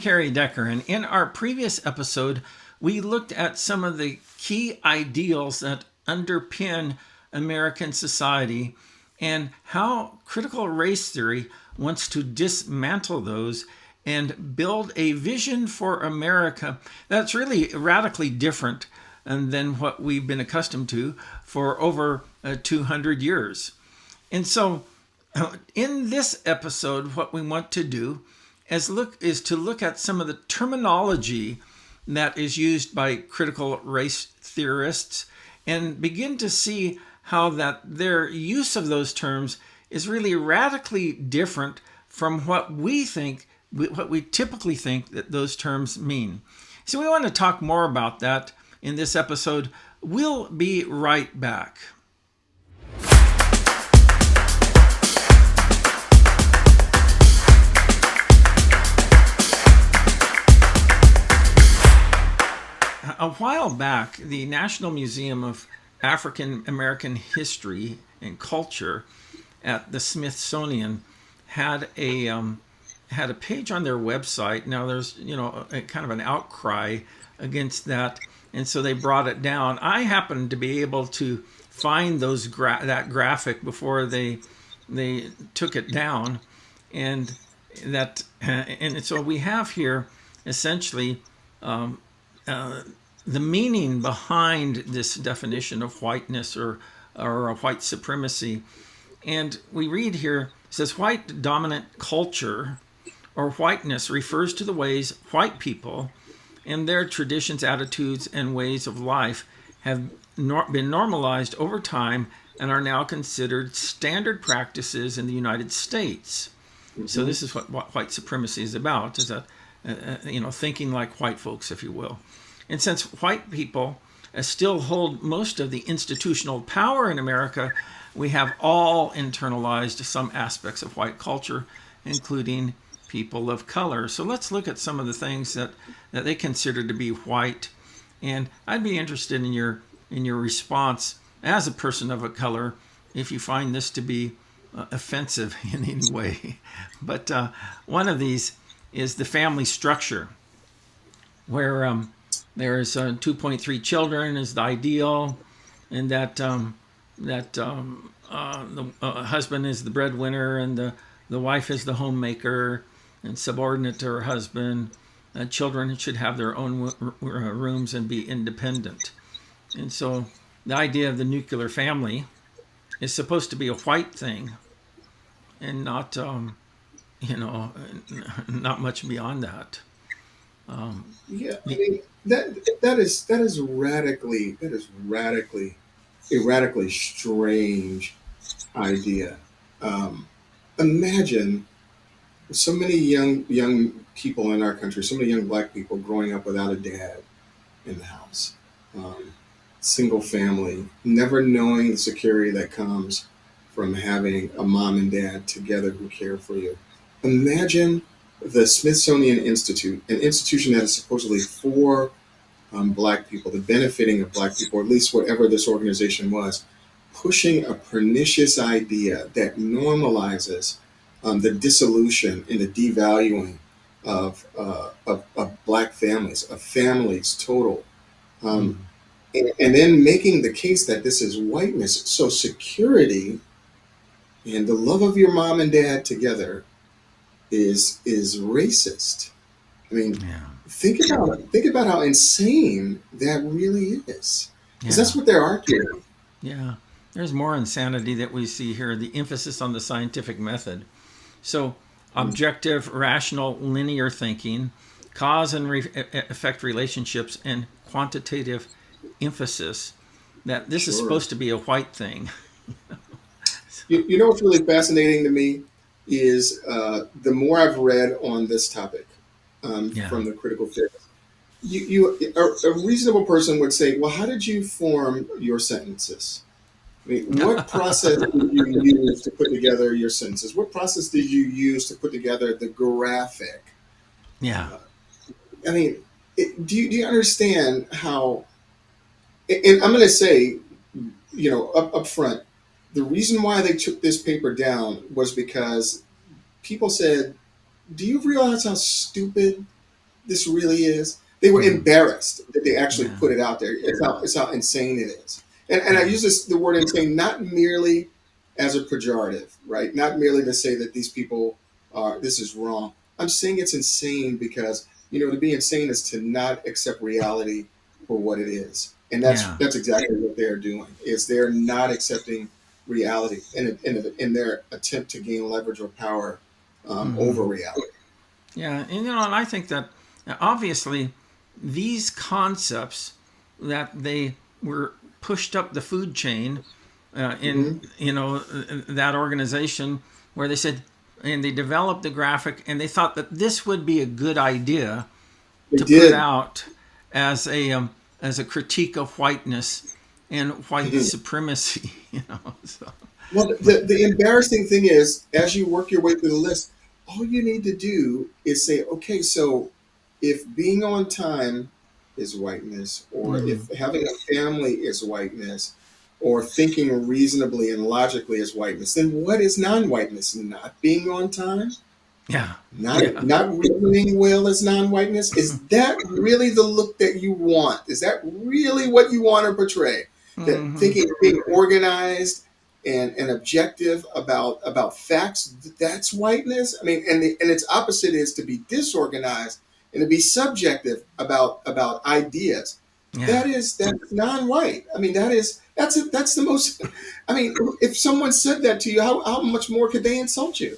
Kerry Decker, and in our previous episode, we looked at some of the key ideals that underpin American society and how critical race theory wants to dismantle those and build a vision for America that's really radically different than what we've been accustomed to for over 200 years. And so, in this episode, what we want to do is to look at some of the terminology that is used by critical race theorists and begin to see how that their use of those terms is really radically different from what we typically think that those terms mean. So we want to talk more about that in this episode. We'll be right back. A while back, the National Museum of African American History and Culture at the Smithsonian had a page on their website. Now there's a kind of an outcry against that, and so they brought it down. I happened to be able to find that graphic before they took it down, and so we have here essentially the meaning behind this definition of whiteness or white supremacy. And we read here, it says, white dominant culture or whiteness refers to the ways white people and their traditions, attitudes, and ways of life have been normalized over time and are now considered standard practices in the United States. Mm-hmm. So this is what white supremacy is about, is that, thinking like white folks, if you will. And since white people still hold most of the institutional power in America, we have all internalized some aspects of white culture, including people of color. So let's look at some of the things that they consider to be white. And I'd be interested in your response as a person of a color if you find this to be offensive in any way. But one of these is the family structure, where there's 2.3 children is the ideal, and that the husband is the breadwinner and the wife is the homemaker and subordinate to her husband. Children should have their own rooms and be independent. And so the idea of the nuclear family is supposed to be a white thing and not, not much beyond that. That is radically a radically strange idea. Imagine so many young people in our country, so many young black people growing up without a dad in the house, single family, never knowing the security that comes from having a mom and dad together who care for you. Imagine the Smithsonian Institute, an institution that is supposedly for black people, the benefiting of black people, or at least whatever this organization was, pushing a pernicious idea that normalizes the dissolution and the devaluing of black families, of families total. And then making the case that this is whiteness. So security and the love of your mom and dad together is racist. I mean, think about how insane that really is. Because that's what they're arguing. Yeah. There's more insanity that we see here, the emphasis on the scientific method. So objective, rational, linear thinking, cause and effect relationships, and quantitative emphasis, that this is supposed to be a white thing. You know what's really fascinating to me is the more I've read on this topic from the critical theorists, a reasonable person would say, well, how did you form your sentences? I mean, what process did you use to put together your sentences? What process did you use to put together the graphic? Yeah. I mean, do you understand how? And I'm going to say, up front, the reason why they took this paper down was because people said, do you realize how stupid this really is? They were Hmm. embarrassed that they actually Yeah. put it out there. It's how insane it is. And I Yeah. use the word insane not merely as a pejorative, right? Not merely to say that these people are, this is wrong. I'm saying it's insane because, to be insane is to not accept reality for what it is. And Yeah. that's exactly what they're doing, is they're not accepting reality in their attempt to gain leverage or power over Hmm. reality. Yeah. And I think that obviously these concepts that they were pushed up the food chain in Hmm. that organization where they said and they developed the graphic and they thought that this would be a good idea They to put did. out as a critique of whiteness and white Mhm. supremacy. So Well, the embarrassing thing is, as you work your way through the list, all you need to do is say, okay, so if being on time is whiteness, or if mhm. having a family is whiteness, or thinking reasonably and logically is whiteness, then what is non-whiteness? Not being on time? Yeah, yeah. Not reasoning well as non-whiteness? Is that really the look that you want? Is that really what you want to portray? That Hmm. thinking being organized and objective about facts, that's whiteness? I mean, and its opposite is to be disorganized and to be subjective about ideas. Yeah, That's non-white. I mean, that's the most. I mean, if someone said that to you, how much more could they insult you?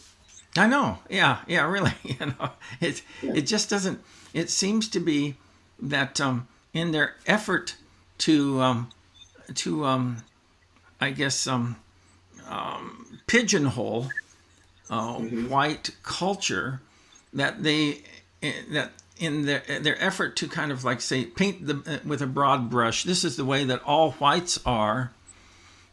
I know. Yeah, yeah. Really, it Yeah. it just doesn't. It seems to be that in their effort to I guess pigeonhole Hmm. white culture that that in their effort to kind of like say paint the with a broad brush. This is the way that all whites are.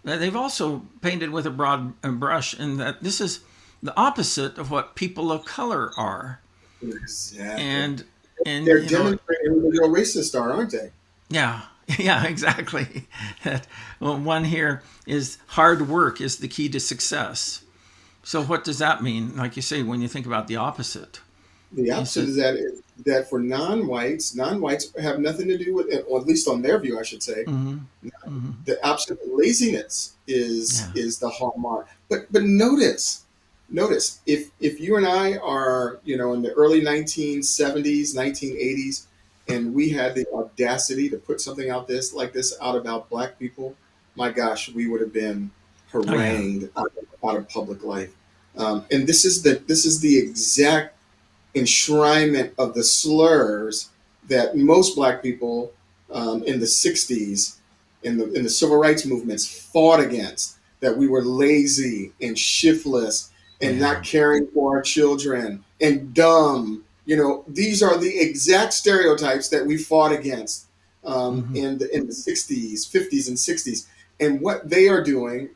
They've also painted with a broad brush, and that this is the opposite of what people of color are. Exactly. And and They're demonstrating who the real racists are, aren't they? yeah, yeah, exactly. That well, one here is hard work is the key to success. So what does that mean? Like you say, when you think about the opposite, The is opposite it? is that for non-whites, non-whites have nothing to do with it, or at least on their view, I should say. Hmm. Hmm. The opposite of laziness is Yeah. is the hallmark. But notice if you and I are in the early 1970s, 1980s, and we had the audacity to put something out this like this out about black people, my gosh, we would have been Oh yeah. harangued out of public life. And this is the exact enshrinement of the slurs that most black people in the 60s in the civil rights movements fought against, that we were lazy and shiftless and not Yeah. caring for our children and dumb. These are the exact stereotypes that we fought against Hmm. in the 60s, 50s, and 60s. And what they are doing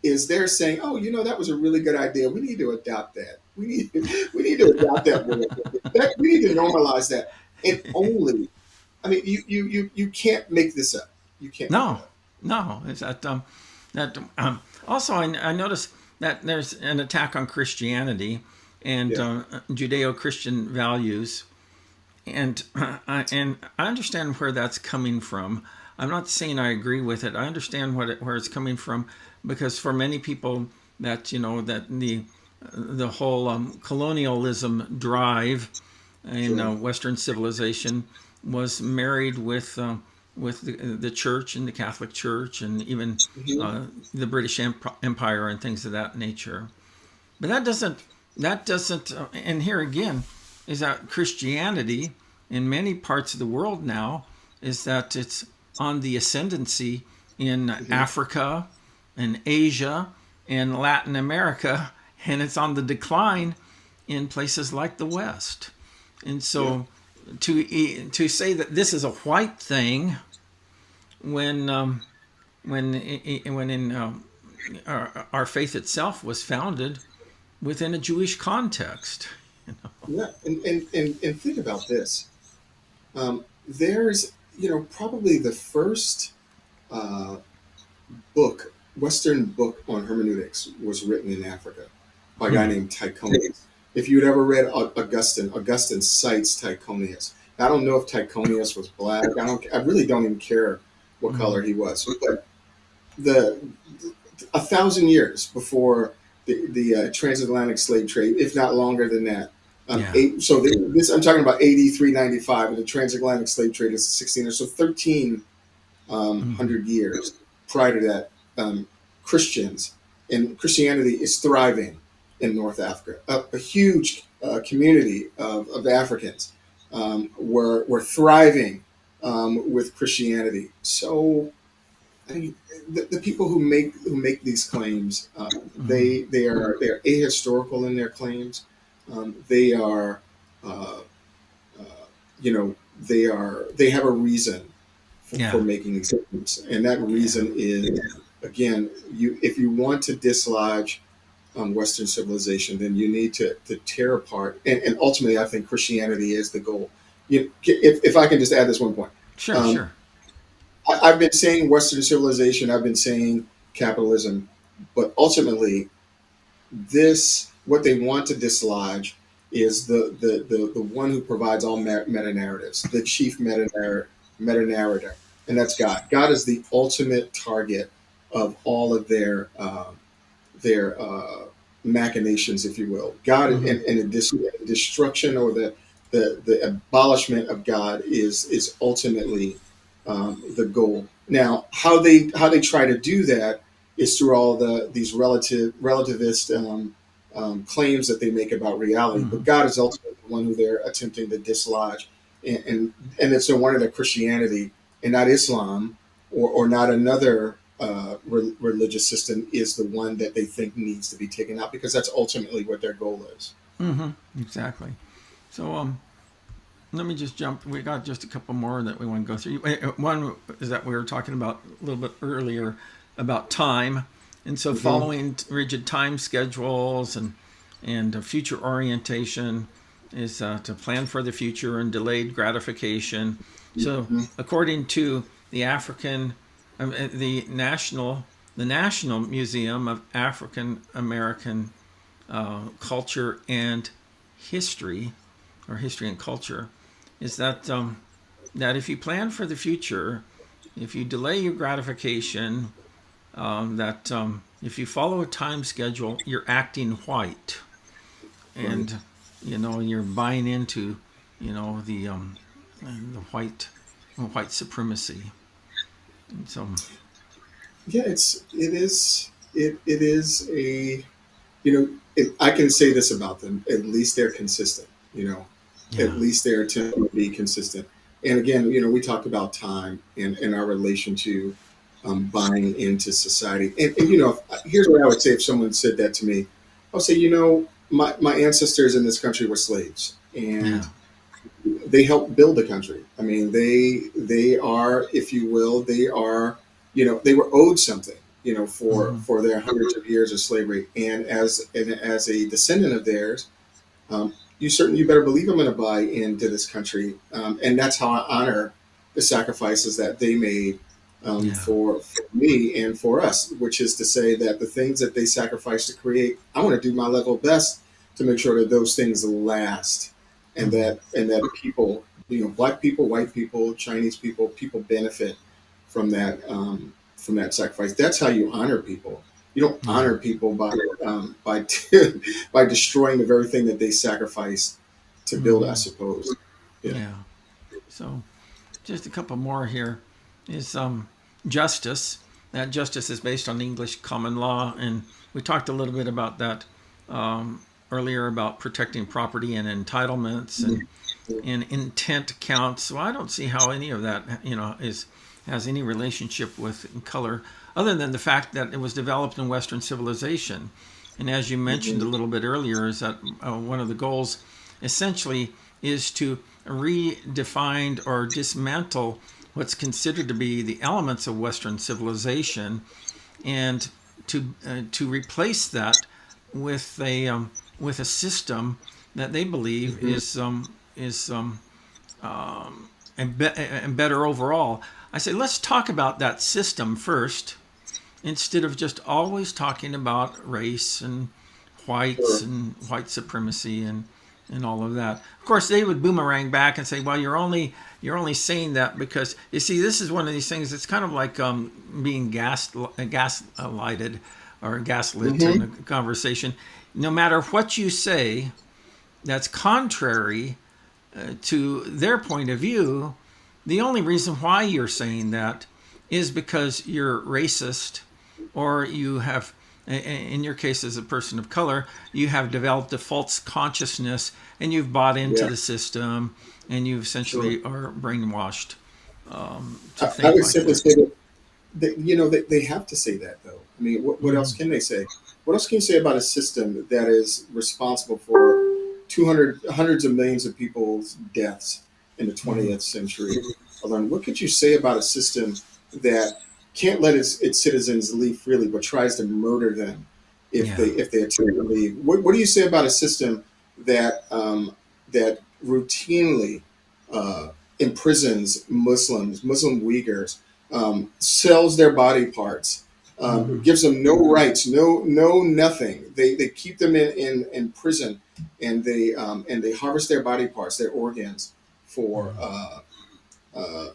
is they're saying, oh, that was a really good idea. We need to adopt that. We need to adopt that way of thinking. We need to normalize that. And only, I mean, you can't make this up. You can't make it No, up. no. Is that also I noticed that there's an attack on Christianity and Yeah. Judeo-Christian values, and I understand where that's coming from. I'm not saying I agree with it. I understand where it's coming from because for many people that that the whole colonialism drive in Sure. Western civilization was married with the church and the Catholic Church and even Hmm. the British Empire and things of that nature. But that doesn't and here again is that Christianity in many parts of the world now is that it's on the ascendancy in Hmm. Africa and Asia and Latin America, and it's on the decline in places like the West. And Yeah. so to say that this is a white thing when when in our faith itself was founded within a Jewish context. Yeah. And think about this. There's, probably the first uh, Western book on hermeneutics was written in Africa by a guy Hmm. named Tychonius. If you'd ever read Augustine cites Tychonius. I don't know if Tychonius was black. I really don't even care what Mm-hmm. color he was. But the 1,000 years before the transatlantic slave trade, if not longer than that. Yeah. This I'm talking about AD 395, and the transatlantic slave trade is 16 or so 13 Mm-hmm. hundred years prior to that. Christians and Christianity is thriving in North Africa. A huge community of Africans were thriving with Christianity. So I mean, the people who make these claims, Mm-hmm. they are ahistorical in their claims. They are, uh, uh, they have a reason for Yeah. making these claims, and that Yeah. reason is, again, if you want to dislodge Western civilization, then you need to tear apart, and ultimately, I think Christianity is the goal. If I can just add this one point. Sure. Um, Sure. I've been saying Western civilization, I've been saying capitalism, but ultimately, what they want to dislodge is the one who provides all meta narratives, the chief meta narrator, and that's God. God is the ultimate target of all of their machinations, if you will. God Mm-hmm. and the destruction or the abolishment of God is ultimately the goal. Now, how they try to do that is through all these relativist claims that they make about reality. Mm-hmm. But God is ultimately the one who they're attempting to dislodge, and it's a one of their Christianity and not Islam or not another religious system is the one that they think needs to be taken out because that's ultimately what their goal is. Mm-hmm. Exactly. So let me just jump. We got just a couple more that we want to go through. One is that we were talking about a little bit earlier about time, and so Mm-hmm. following rigid time schedules and future orientation is to plan for the future and delayed gratification. So Mm-hmm. according to the African, the National Museum of African American Culture and History, or History and Culture, is that if you plan for the future, if you delay your gratification, that if you follow a time schedule, you're acting white, Right. and you're buying into the white supremacy, and so Yeah, it is a I can say this about them. At least they're consistent. At yeah. least they're attempting to be consistent. And again, we talked about time and our relation to buying into society. And here's what I would say if someone said that to me. I would say, my ancestors in this country were slaves, Yeah. and they helped build the country. I mean, they are, if you will, they were owed something, for Mm-hmm. their hundreds of years of slavery. And as a descendant of theirs, you better believe I'm going to buy into this country, and that's how I honor the sacrifices that they made Yeah. for me and for us, which is to say that the things that they sacrificed to create, I want to do my level best to make sure that those things last, and Mm-hmm. that people, black people, white people, Chinese people benefit from that sacrifice. That's how you honor people. You don't Yeah. honor people by by destroying the very thing that they sacrificed to build, I Mm-hmm. suppose. Yeah. Yeah. So just a couple more here is justice. That justice is based on English common law, and we talked a little bit about that earlier about protecting property and entitlements and intent counts. So I don't see how any of that is has any relationship with color, other than the fact that it was developed in Western civilization. And as you mentioned a Hmm. little bit earlier, is that one of the goals essentially is to redefine or dismantle what's considered to be the elements of Western civilization, and to replace that with a system that they believe Hmm. is better overall. I say let's talk about that system first, instead of just always talking about race and whites Sure. and white supremacy and all of that. Of course, they would boomerang back and say, "Well, you're only saying that because you see, this is one of these things. It's kind of like being gaslighted or gaslit in a Mm-hmm. conversation. No matter what you say, that's contrary to their point of view. The only reason why you're saying that is because you're racist, or you have, in your case as a person of color, you have developed a false consciousness and you've bought into Yeah, the system and you sure. essentially are brainwashed to I think would like simply that. say that they have to say that, though. I mean, what else Mm-hmm. can they say? What else can you say about a system that is responsible for hundreds of millions of people's deaths in the Mm-hmm. 20th century alone? What could you say about a system that can't let its citizens leave freely, but tries to murder them Yeah. if they attempt to leave? What do you say about a system that that routinely uh, imprisons Muslim Uyghurs, sells their body parts, Mm-hmm. gives them no rights, no nothing. They keep them in prison, and they harvest their body parts, their organs, for Mm-hmm. uh, uh,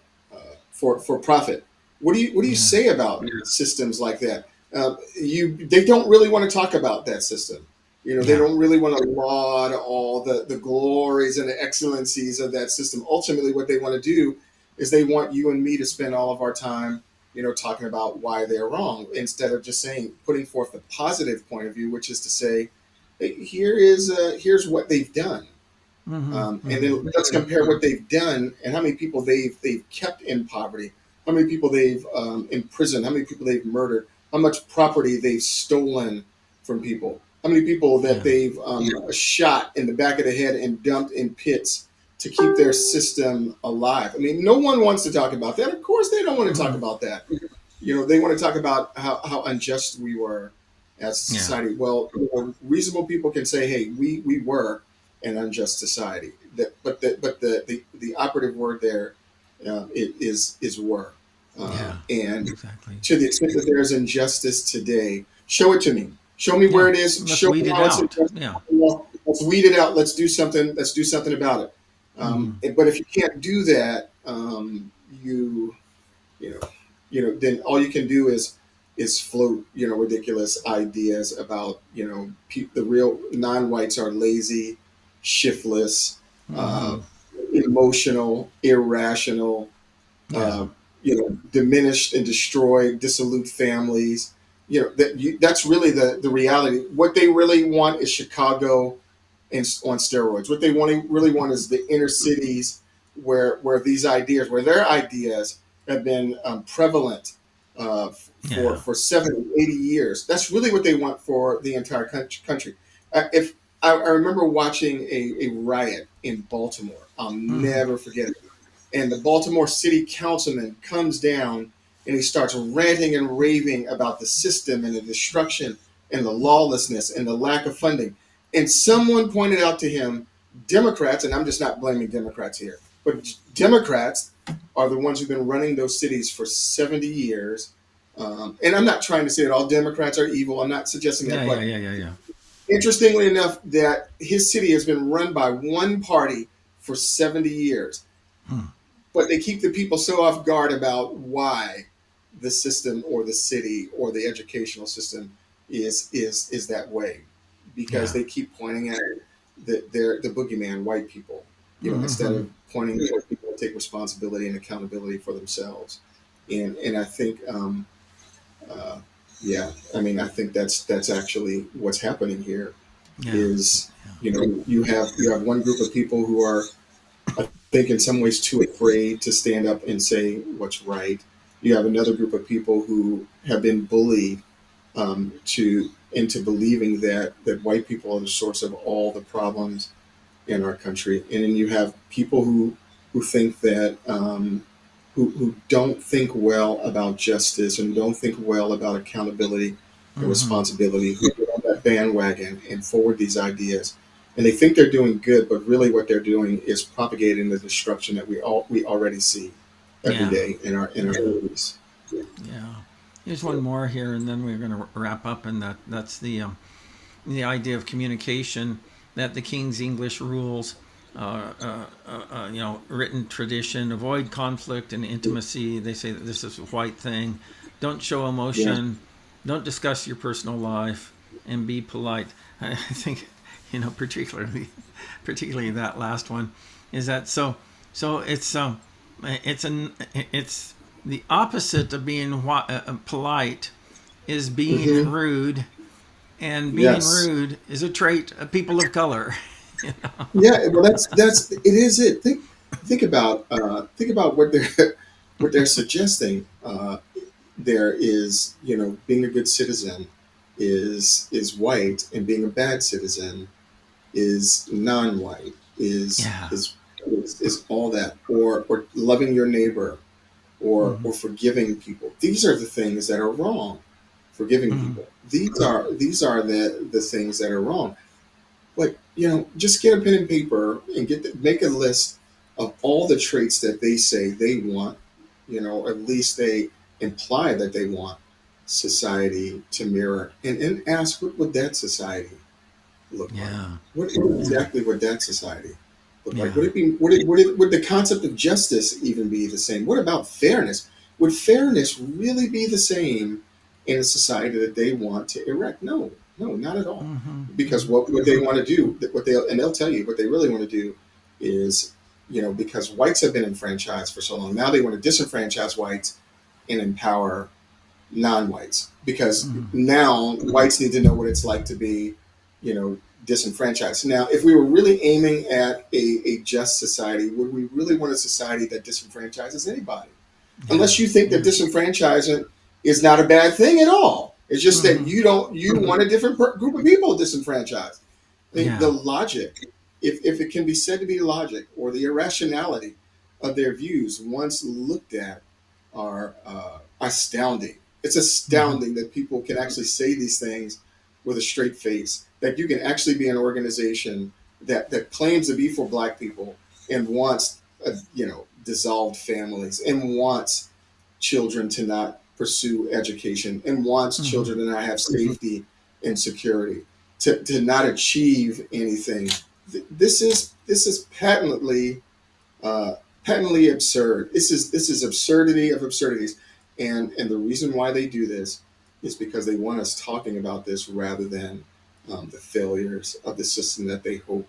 for profit. What do you Yeah. say about systems like that? They don't really want to talk about that system. They Yeah. don't really want to laud all the glories and the excellencies of that system. Ultimately, what they want to do is they want you and me to spend all of our time, talking about why they're wrong, instead of just putting forth the positive point of view, which is to say, hey, here's what they've done. Mm-hmm. And Mm-hmm. then let's compare what they've done and how many people they've kept in poverty, how many people they've imprisoned, how many people they've murdered, how much property they've stolen from people, how many people that Yeah. they've shot in the back of the head and dumped in pits to keep their system alive. I mean, no one wants to talk about that. Of course, they don't want to talk Mm-hmm. about that. They want to talk about how unjust we were as a Yeah. society. Well, reasonable people can say, hey, we were an unjust society. But the operative word there is were. Yeah. And Exactly. to the extent that there is injustice today, show it to me. Show me where Yeah. it is. Let's Show weed me it how it's out. unjust. Yeah. Well, let's weed it out. Let's do something. Let's do something about it. Mm-hmm. But if you can't do that, you you know then all you can do is float ridiculous ideas about the real non-whites are lazy, shiftless, uh, Mm-hmm. emotional, irrational, Yeah. diminished and destroyed, dissolute families. That's really the reality. What they really want is Chicago on steroids. What they really want is the inner cities where where their ideas have been prevalent Yeah. for 70, 80 years. That's really what they want for the entire country. If I remember watching a riot in Baltimore, I'll Mm-hmm. never forget it. And the Baltimore City Councilman comes down and he starts ranting and raving about the system and the destruction and the lawlessness and the lack of funding. And someone pointed out to him, Democrats, and I'm just not blaming Democrats here, but Democrats are the ones who've been running those cities for 70 years. And I'm not trying to say that all Democrats are evil. I'm not suggesting Yeah. that. Yeah. But Yeah. Yeah. Yeah. interestingly enough, that his city has been run by one party for 70 years. Hmm. But they keep the people so off guard about why the system or the city or the educational system is that way, because Yeah. they keep pointing at they're the boogeyman, white people, instead Mm-hmm. of pointing at people to take responsibility and accountability for themselves. And I think uh, yeah, I mean, I think that's actually what's happening here. Yeah. Is you have one group of people who are, I think, in some ways too afraid to stand up and say what's right. You have another group of people who have been bullied to into believing that white people are the source of all the problems in our country, and then you have people who think that who don't think well about justice and don't think well about accountability and Mm-hmm. responsibility, who get on that bandwagon and forward these ideas. And they think they're doing good, but really what they're doing is propagating the destruction that we already see every Yeah. day in our Yeah. movies. Yeah. Here's one more here, and then we're going to wrap up, and that's the idea of communication. that the King's English rules, written tradition, avoid conflict and intimacy. They say that this is a white thing. Don't show Yeah. emotion. Don't discuss your personal life, and be polite. I think, particularly that last one, is that so. So it's the opposite of being polite is being Hmm. rude, and being Yes. rude is a trait of people of color. you know? Yeah. Well, that's it. Is it? Think about what they're what they're suggesting. There is, being a good citizen is white, and being a bad citizen is non-white. Is Yeah. is is all that, or loving your neighbor, Mm-hmm. or forgiving people. These are the things that are wrong. Forgiving Mm-hmm. people. These are the things that are wrong. But just get a pen and paper and make a list of all the traits that they say they want. At least they imply that they want society to mirror, and ask, what would that society look like? Yeah. What Yeah. exactly would that society look like? Yeah. Would it be would the concept of justice even be the same? What about fairness? Would fairness really be the same in a society that they want to erect? No, no, not at all. Mm-hmm. Because what they want to do, they'll tell you what they really want to do is, because whites have been enfranchised for so long, now they want to disenfranchise whites and empower non-whites, because Mm-hmm. now whites need to know what it's like to be, you know, disenfranchised. Now, if we were really aiming at a just society, would we really want a society that disenfranchises anybody? Yeah. Unless you think that Yeah. disenfranchisement is not a bad thing at all. It's just that Mm-hmm. you want a different group of people disenfranchised. The Yeah. logic, if it can be said to be logic, or the irrationality of their views once looked at, are astounding. It's Mm-hmm. astounding that people can actually say these things with a straight face. That you can actually be an organization that claims to be for Black people, and wants, dissolved families, and wants children to not pursue education, and wants Mm-hmm. children to not have safety and security, to not achieve anything. This is uh, patently absurd. This is absurdity of absurdities, and the reason why they do this is because they want us talking about this rather than the failures of the system that they hope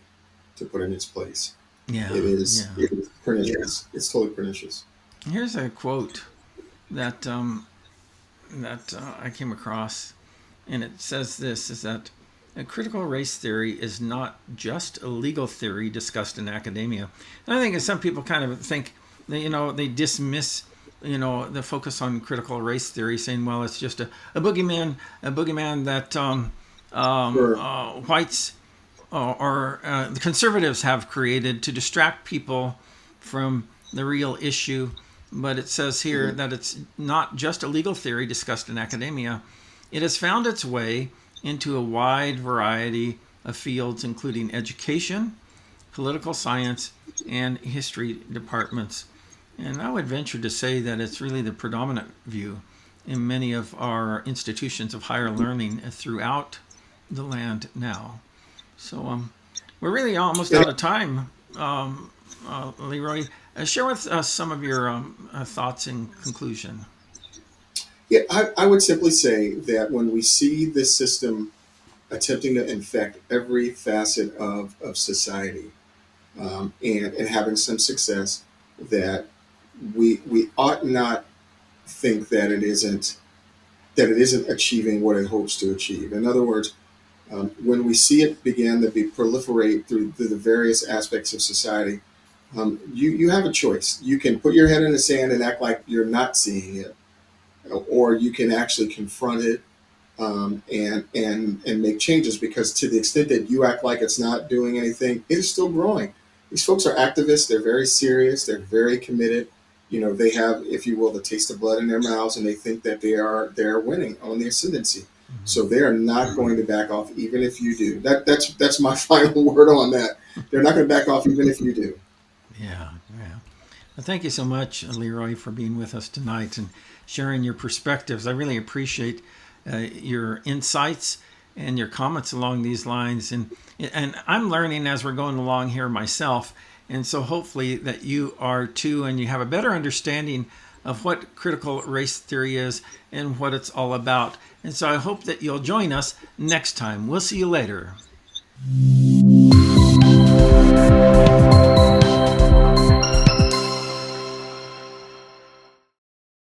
to put in its place. It Yeah. is Yeah. it is pernicious. It's totally pernicious. Here's a quote that I came across, and it says this: is that a critical race theory is not just a legal theory discussed in academia. And I think some people kind of think that, they dismiss, the focus on critical race theory, saying, well, it's just a boogeyman that Sure. whites or the conservatives have created to distract people from the real issue. But it says here Mhm. that it's not just a legal theory discussed in academia. It has found its way into a wide variety of fields, including education, political science, and history departments. And I would venture to say that it's really the predominant view in many of our institutions of higher learning throughout the land now. So we're really almost And out of time. Leroy, share with us some of your thoughts in conclusion. yeah, I would simply say that when we see this system attempting to infect every facet of society, and having some success, that we ought not think that it isn't achieving what it hopes to achieve. In other words, when we see it begin to be proliferate through the various aspects of society, you have a choice. You can put your head in the sand and act like you're not seeing it, or you can actually confront it, and make changes. Because to the extent that you act like it's not doing anything, it is still growing. These folks are activists. They're very serious. They're very committed. They have, if you will, the taste of blood in their mouths, and they think that they're winning on the ascendancy. So they are not going to back off, even if you do. That's my final word on that. They're not going to back off, even if you do. Yeah, yeah. Well, thank you so much, Leroy, for being with us tonight and sharing your perspectives. I really appreciate your insights and your comments along these lines. And I'm learning as we're going along here myself. And so hopefully that you are too, and you have a better understanding of what critical race theory is and what it's all about. And so I hope that you'll join us next time. We'll see you later.